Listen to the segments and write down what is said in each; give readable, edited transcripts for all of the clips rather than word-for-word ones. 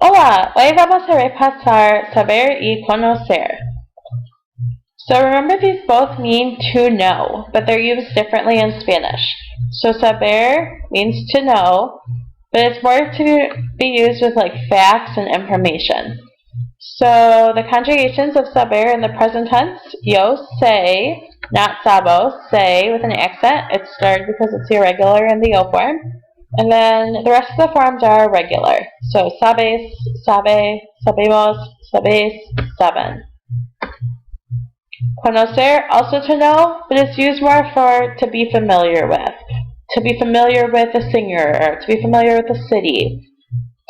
Hola, hoy vamos a repasar saber y conocer. So remember, these both mean to know, but they're used differently in Spanish. So saber means to know, but it's more to be used with like facts and information. So the conjugations of saber in the present tense, yo sé, not sabo, say with an accent. It's started because it's irregular in the O form. And then the rest of the forms are regular. So sabes, sabe, sabemos, sabes, saben. Conocer, also to know, but it's used more for to be familiar with. To be familiar with a singer, or to be familiar with a city.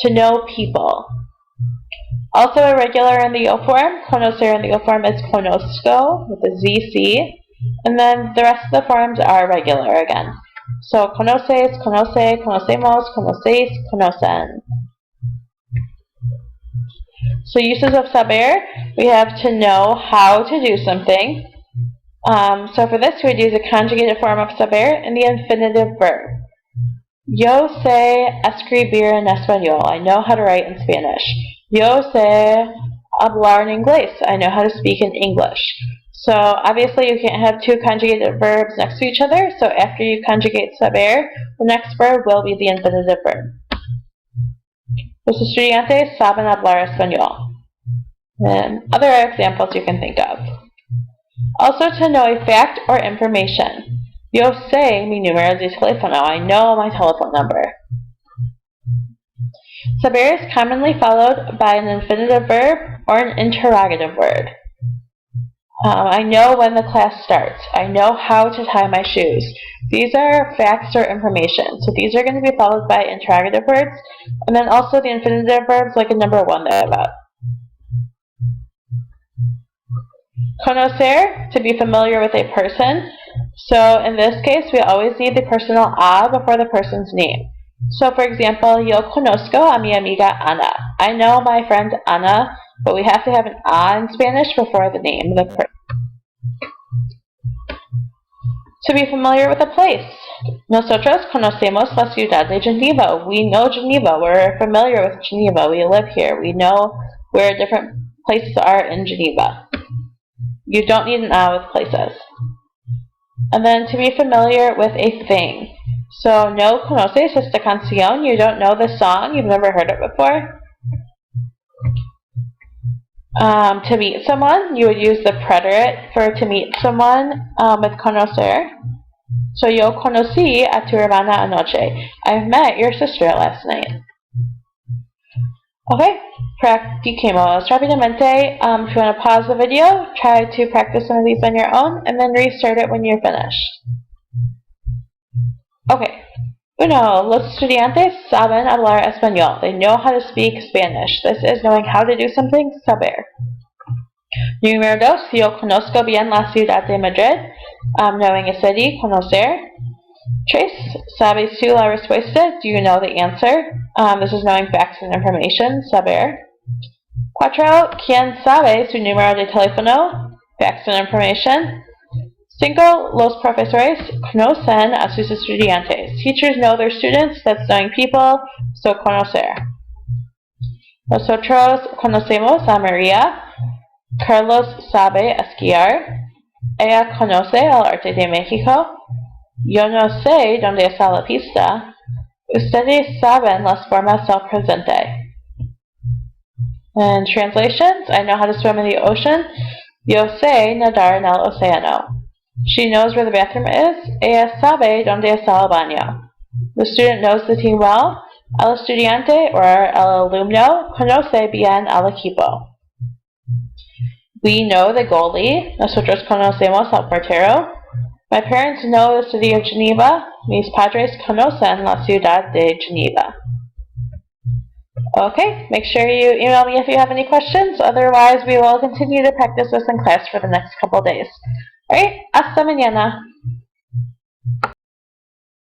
To know people. Also irregular in the O form. Conocer in the O form is conozco with a ZC. And then the rest of the forms are regular again. So conoces, conoce, conocemos, conoces, conocen. So uses of saber, we have to know how to do something. So for this, we'd use a conjugated form of saber in the infinitive verb. Yo sé escribir en español. I know how to write in Spanish. Yo sé hablar en inglés. I know how to speak in English. So obviously you can't have two conjugated verbs next to each other, so after you conjugate saber, the next verb will be the infinitive verb. Los estudiantes saben hablar español. And other examples you can think of. Also to know a fact or information. Yo sé mi número de teléfono. I know my telephone number. Saber is commonly followed by an infinitive verb or an interrogative word. I know when the class starts. I know how to tie my shoes. These are facts or information. So these are going to be followed by interrogative words, and then also the infinitive verbs like in number 1 that I about. Conocer, to be familiar with a person. So in this case, we always need the personal a before the person's name. So for example, yo conozco a mi amiga Ana. I know my friend Ana, but we have to have an a in Spanish before the name of the person. To be familiar with a place. Nosotros conocemos la ciudad de Geneva. We know Geneva. We're familiar with Geneva. We live here. We know where different places are in Geneva. You don't need an a with places. And then to be familiar with a thing. So no conoces esta canción. You don't know the song. You've never heard it before. To meet someone, you would use the preterite for to meet someone with conocer. So yo conocí a tu hermana anoche. I've met your sister last night. Okay, practiquemos rápidamente. If you want to pause the video, try to practice some of these on your own, and then restart it when you're finished. Okay. Uno, los estudiantes saben hablar español. They know how to speak Spanish. This is knowing how to do something, saber. Número 2, yo conozco bien la ciudad de Madrid. Knowing a city, conocer. 3, ¿sabes tú la respuesta? Do you know the answer? This is knowing facts and information, saber. 4, ¿quién sabe su número de teléfono? Facts and information. 5, los profesores conocen a sus estudiantes. Teachers know their students. That's knowing people, so conocer. Nosotros conocemos a María. Carlos sabe esquiar. Ella conoce el arte de México. Yo no sé dónde está la pista. Ustedes saben las formas del presente. And translations, I know how to swim in the ocean. Yo sé nadar en el océano. She knows where the bathroom is. Ella sabe dónde está el baño. The student knows the team well. El estudiante or el alumno conoce bien al equipo. We know the goalie. Nosotros conocemos al portero. My parents know the city of Geneva. Mis padres conocen la ciudad de Geneva. Okay, make sure you email me if you have any questions. Otherwise, we will continue to practice this in class for the next couple days. Alright, hasta mañana.